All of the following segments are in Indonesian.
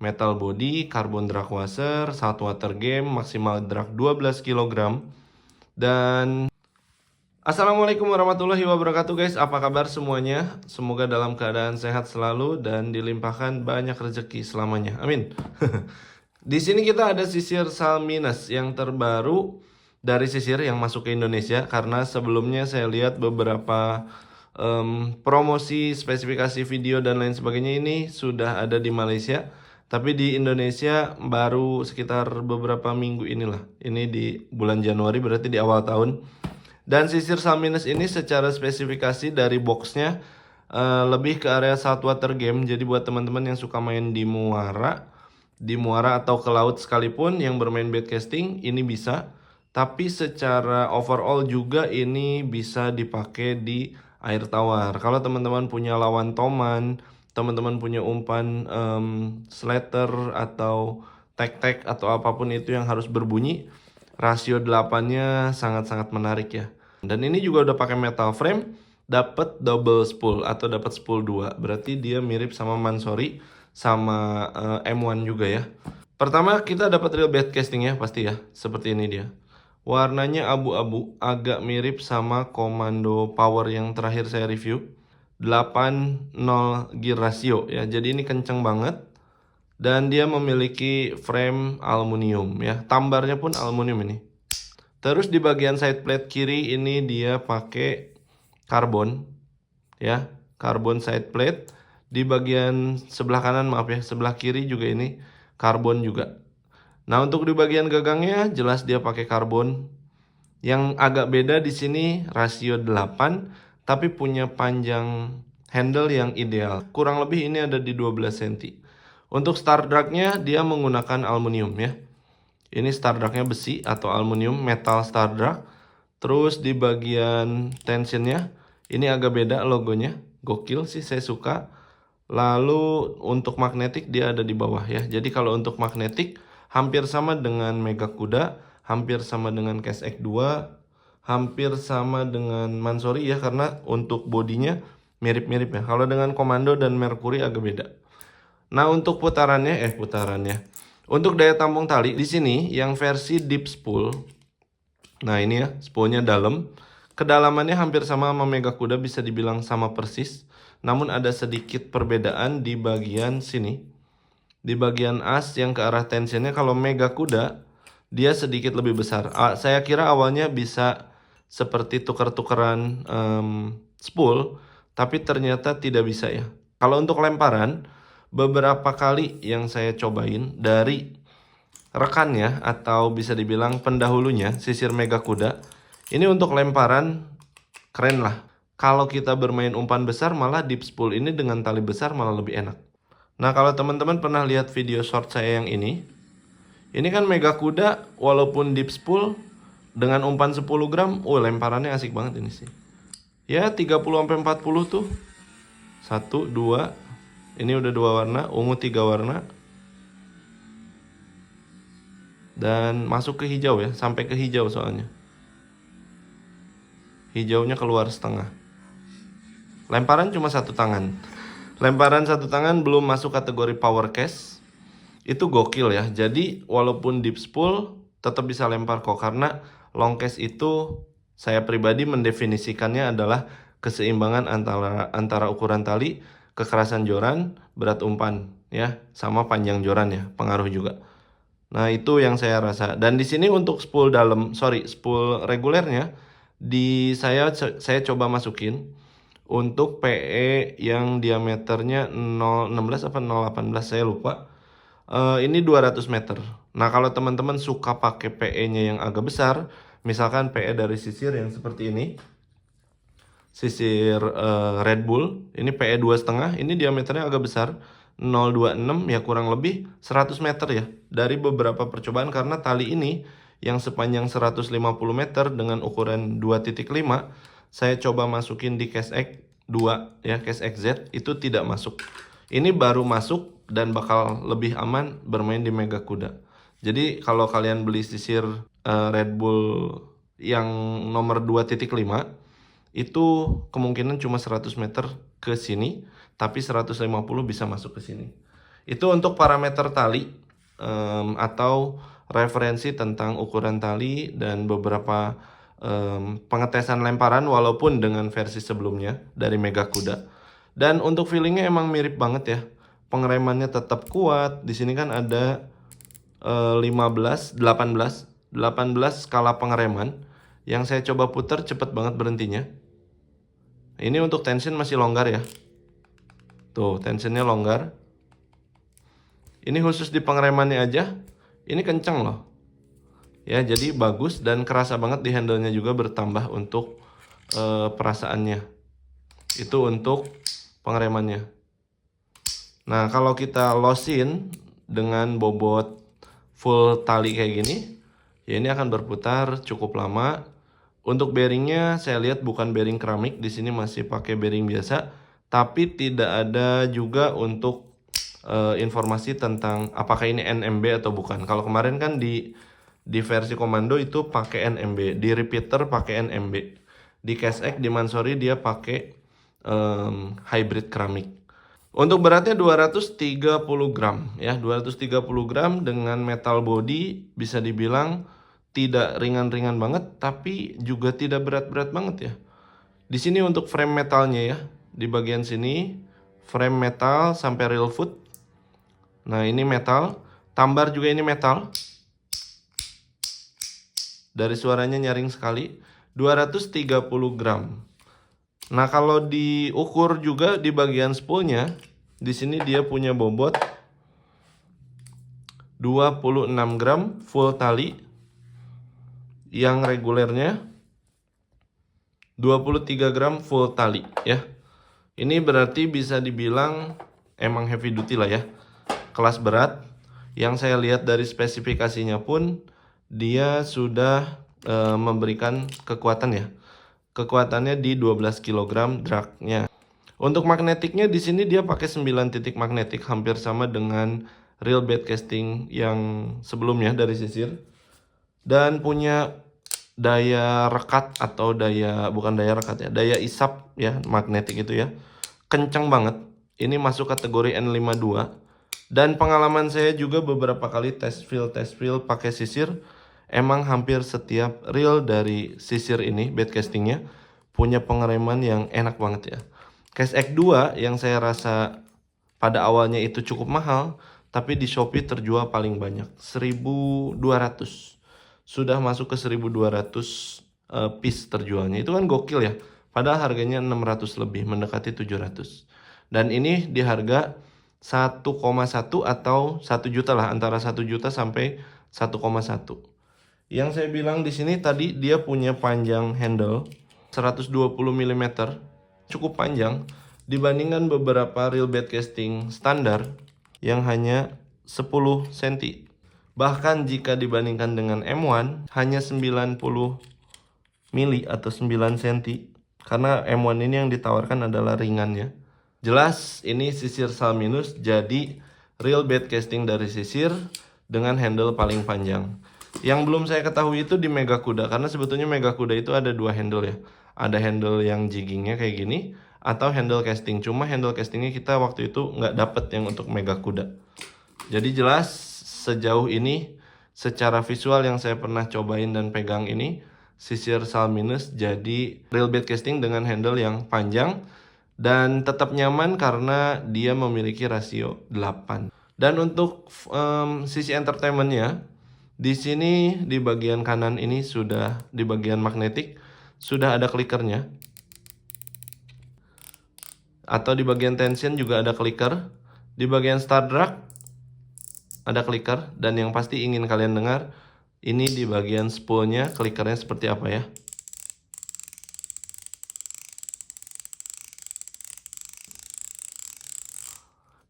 metal body, carbon drag washer, saltwater game, maksimal drag 12 kg. Dan Assalamualaikum warahmatullahi wabarakatuh guys, apa kabar semuanya? Semoga dalam keadaan sehat selalu dan dilimpahkan banyak rezeki selamanya. Amin. Di sini kita ada sisir Salminas yang terbaru dari sisir yang masuk ke Indonesia, karena sebelumnya saya lihat beberapa promosi, spesifikasi video dan lain sebagainya ini sudah ada di Malaysia, tapi di Indonesia baru sekitar beberapa minggu inilah. Ini di bulan Januari, berarti di awal tahun. Dan sisir Salminas ini secara spesifikasi dari boxnya lebih ke area saltwater game. Jadi buat teman-teman yang suka main di muara atau ke laut sekalipun yang bermain baitcasting, ini bisa. Tapi secara overall juga ini bisa dipakai di air tawar. Kalau teman-teman punya lawan toman, teman-teman punya umpan slater atau tek-tek atau apapun itu yang harus berbunyi, rasio 8-nya sangat-sangat menarik ya. Dan ini juga udah pakai metal frame, dapat double spool atau dapat spool 2. Berarti dia mirip sama Mansory sama M1 juga ya. Pertama kita dapat real baitcasting ya, pasti ya. Seperti ini dia. Warnanya abu-abu, agak mirip sama Commando Power yang terakhir saya review. 8-0 gear ratio ya. Jadi ini kenceng banget. Dan dia memiliki frame aluminium ya. Tambarnya pun aluminium ini. Terus di bagian side plate kiri ini dia pakai karbon ya. Karbon side plate. Di bagian sebelah kanan, maaf ya, sebelah kiri juga ini karbon juga. Nah, untuk di bagian gagangnya jelas dia pakai karbon. Yang agak beda di sini rasio 8, tapi punya panjang handle yang ideal. Kurang lebih ini ada di 12 cm. Untuk star drag-nya dia menggunakan aluminium ya. Ini star drag-nya besi atau aluminium metal star drag. Terus di bagian tensionnya ini agak beda logonya. Gokil sih, saya suka. Lalu untuk magnetik dia ada di bawah ya. Jadi kalau untuk magnetik hampir sama dengan Mega Kuda, hampir sama dengan Cass X2, hampir sama dengan Mansory ya, karena untuk bodinya mirip-mirip ya. Kalau dengan Commando dan Mercury agak beda. Nah, untuk putarannya untuk daya tampung tali di sini yang versi deep spool. Nah, ini ya, spoolnya dalam. Kedalamannya hampir sama Mega Kuda, bisa dibilang sama persis. Namun ada sedikit perbedaan di bagian sini. Di bagian as yang ke arah tensionnya, kalau Mega Kuda dia sedikit lebih besar. Saya kira awalnya bisa seperti tuker-tukeran spool, tapi ternyata tidak bisa ya. Kalau untuk lemparan, beberapa kali yang saya cobain dari rekannya atau bisa dibilang pendahulunya, sisir Mega Kuda, ini untuk lemparan keren lah. Kalau kita bermain umpan besar, malah deep spool ini dengan tali besar malah lebih enak. Nah, kalau teman-teman pernah lihat video short saya yang ini kan Mega Kuda walaupun deep spool dengan umpan 10 gram, lemparannya asik banget ini sih. Ya 30-40 tuh. 1, 2, ini udah 2 warna, ungu 3 warna. Dan masuk ke hijau ya, sampai ke hijau soalnya. Hijaunya keluar setengah. Lemparan cuma 1 tangan. Lemparan 1 tangan belum masuk kategori power cast. Itu gokil ya. Jadi walaupun deep spool tetap bisa lempar kok, karena long cast itu saya pribadi mendefinisikannya adalah keseimbangan antara ukuran tali, kekerasan joran, berat umpan ya, sama panjang joran ya, pengaruh juga. Nah, itu yang saya rasa. Dan di sini untuk spool spool regulernya saya coba masukin untuk PE yang diameternya 016 apa 018 saya lupa. Ini 200 meter. Nah, kalau teman-teman suka pakai PE-nya yang agak besar, misalkan PE dari sisir yang seperti ini, sisir Red Bull, ini PE 2,5, ini diameternya agak besar, 026 ya, kurang lebih 100 meter ya. Dari beberapa percobaan, karena tali ini yang sepanjang 150 meter dengan ukuran 2.5, saya coba masukin di Cass X2 ya, Cass XZ, itu tidak masuk. Ini baru masuk dan bakal lebih aman bermain di Mega Kuda. Jadi kalau kalian beli sisir Red Bull yang nomor 2.5, itu kemungkinan cuma 100 meter ke sini, tapi 150 bisa masuk ke sini. Itu untuk parameter tali atau referensi tentang ukuran tali dan beberapa pengetesan lemparan walaupun dengan versi sebelumnya dari Mega Kuda. Dan untuk feelingnya emang mirip banget ya. Pengeremannya tetap kuat. Di sini kan ada 15, 18 skala pengereman. Yang saya coba putar cepet banget berhentinya. Ini untuk tension masih longgar ya. Tuh, tensionnya longgar. Ini khusus di pengeremannya aja. Ini kenceng loh. Ya, jadi bagus dan kerasa banget di handle-nya juga bertambah untuk perasaannya. Itu untuk pengeremannya. Nah, kalau kita losin dengan bobot full tali kayak gini, ya ini akan berputar cukup lama. Untuk bearingnya saya lihat bukan bearing keramik, di sini masih pakai bearing biasa, tapi tidak ada juga untuk informasi tentang apakah ini NMB atau bukan. Kalau kemarin kan di versi komando itu pakai NMB, di repeater pakai NMB, di Casex di Mansory dia pakai hybrid keramik. Untuk beratnya 230 gram ya, 230 gram dengan metal body, bisa dibilang tidak ringan-ringan banget tapi juga tidak berat-berat banget ya. Di sini untuk frame metalnya ya, di bagian sini frame metal sampai real foot. Nah, ini metal, tambar juga ini metal. Dari suaranya nyaring sekali, 230 gram. Nah, kalau diukur juga di bagian spoolnya, di sini dia punya bobot 26 gram full tali. Yang regulernya 23 gram full tali ya. Ini berarti bisa dibilang emang heavy duty lah ya. Kelas berat. Yang saya lihat dari spesifikasinya pun dia sudah memberikan kekuatan ya. Kekuatannya di 12 kg dragnya. Untuk magnetiknya di sini dia pakai 9 titik magnetik, hampir sama dengan real bed casting yang sebelumnya dari Sisir. Dan punya daya rekat atau bukan daya rekat ya, daya isap ya, magnetik itu ya. Kencang banget. Ini masuk kategori N52. Dan pengalaman saya juga beberapa kali test feel pakai Sisir, emang hampir setiap reel dari Sisir ini bed castingnya punya pengereman yang enak banget ya. Casex 2 yang saya rasa pada awalnya itu cukup mahal, tapi di Shopee terjual paling banyak 1.200. Sudah masuk ke 1.200 piece terjualnya. Itu kan gokil ya. Padahal harganya 600 lebih, mendekati 700. Dan ini di harga 1,1 atau 1 juta lah, antara 1 juta sampai 1,1. Yang saya bilang di sini tadi dia punya panjang handle 120 mm, cukup panjang dibandingkan beberapa real bed casting standar yang hanya 10 cm. Bahkan jika dibandingkan dengan M1 hanya 90 mili atau 9 cm, karena M1 ini yang ditawarkan adalah ringannya. Jelas ini Sisir Salminus jadi real bed casting dari Sisir dengan handle paling panjang. Yang belum saya ketahui itu di Mega Kuda, karena sebetulnya Mega Kuda itu ada dua handle ya. Ada handle yang jiggingnya kayak gini atau handle casting. Cuma handle castingnya kita waktu itu nggak dapet yang untuk Mega Kuda. Jadi jelas sejauh ini secara visual yang saya pernah cobain dan pegang ini, Sisir Salminus jadi real bed casting dengan handle yang panjang dan tetap nyaman karena dia memiliki rasio 8. Dan untuk sisi entertainmentnya, di sini di bagian kanan ini sudah di bagian magnetik sudah ada klikernya. Atau di bagian tension juga ada kliker. Di bagian start drag ada kliker. Dan yang pasti ingin kalian dengar, ini di bagian spoolnya klikernya seperti apa ya.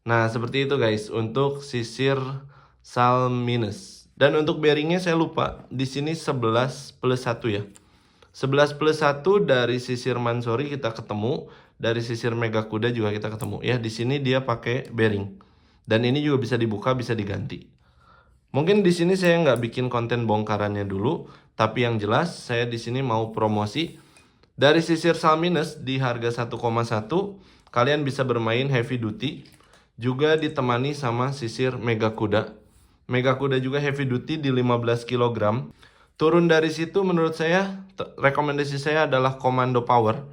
Nah, seperti itu guys untuk Sisir Salminus. Dan untuk bearingnya saya lupa. Di sini 11+1 ya. 11+1 dari Sisir Mansory kita ketemu, dari Sisir Mega Kuda juga kita ketemu. Ya, di sini dia pakai bearing. Dan ini juga bisa dibuka, bisa diganti. Mungkin di sini saya nggak bikin konten bongkarannya dulu, tapi yang jelas saya di sini mau promosi dari Sisir Salminus di harga 1,1, kalian bisa bermain heavy duty Juga ditemani sama sisir Mega Kuda. Mega Kuda juga heavy duty di 15 kg. Turun dari situ menurut saya, rekomendasi saya adalah Commando Power.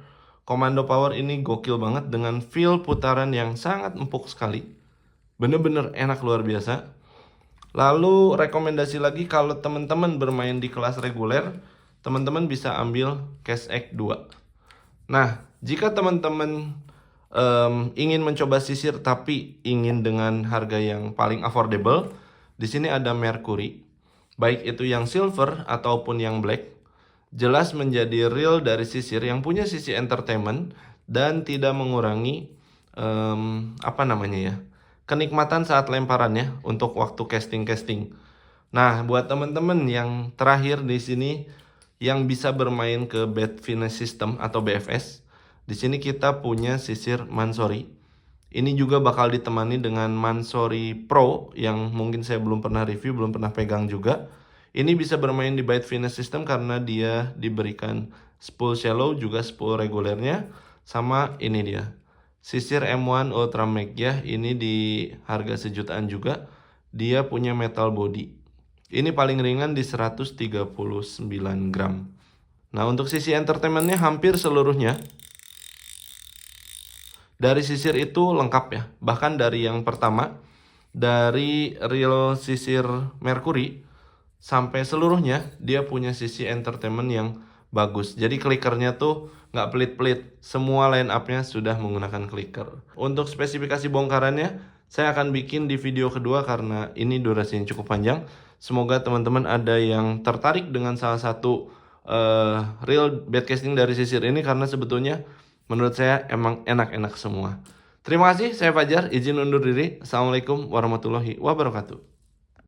Commando Power ini gokil banget dengan feel putaran yang sangat empuk sekali. Bener-bener enak luar biasa. Lalu rekomendasi lagi kalau teman-teman bermain di kelas reguler, teman-teman bisa ambil Cash X2. Nah, jika teman-teman ingin mencoba sisir tapi ingin dengan harga yang paling affordable, di sini ada Mercury. Baik itu yang silver ataupun yang black, jelas menjadi real dari sisir yang punya sisi entertainment dan tidak mengurangi kenikmatan saat lemparan ya untuk waktu casting. Nah, buat teman-teman yang terakhir di sini yang bisa bermain ke bed finish system atau BFS, di sini kita punya sisir Mansory. Ini juga bakal ditemani dengan Mansory Pro yang mungkin saya belum pernah review, belum pernah pegang juga. Ini bisa bermain di bed finish system karena dia diberikan spool shallow juga spool regulernya. Sama ini dia, sisir M1 Ultra Mag ya. Ini di harga sejutaan juga. Dia punya metal body. Ini paling ringan di 139 gram. Nah, untuk sisi entertainmentnya hampir seluruhnya dari sisir itu lengkap ya. Bahkan dari yang pertama, dari real sisir Mercury sampai seluruhnya dia punya sisi entertainment yang bagus. Jadi clickernya tuh nggak pelit-pelit. Semua line up-nya sudah menggunakan clicker. Untuk spesifikasi bongkarannya, saya akan bikin di video kedua karena ini durasinya cukup panjang. Semoga teman-teman ada yang tertarik dengan salah satu real bed casting dari sisir ini karena sebetulnya menurut saya emang enak-enak semua. Terima kasih, saya Fajar, izin undur diri. Assalamualaikum warahmatullahi wabarakatuh.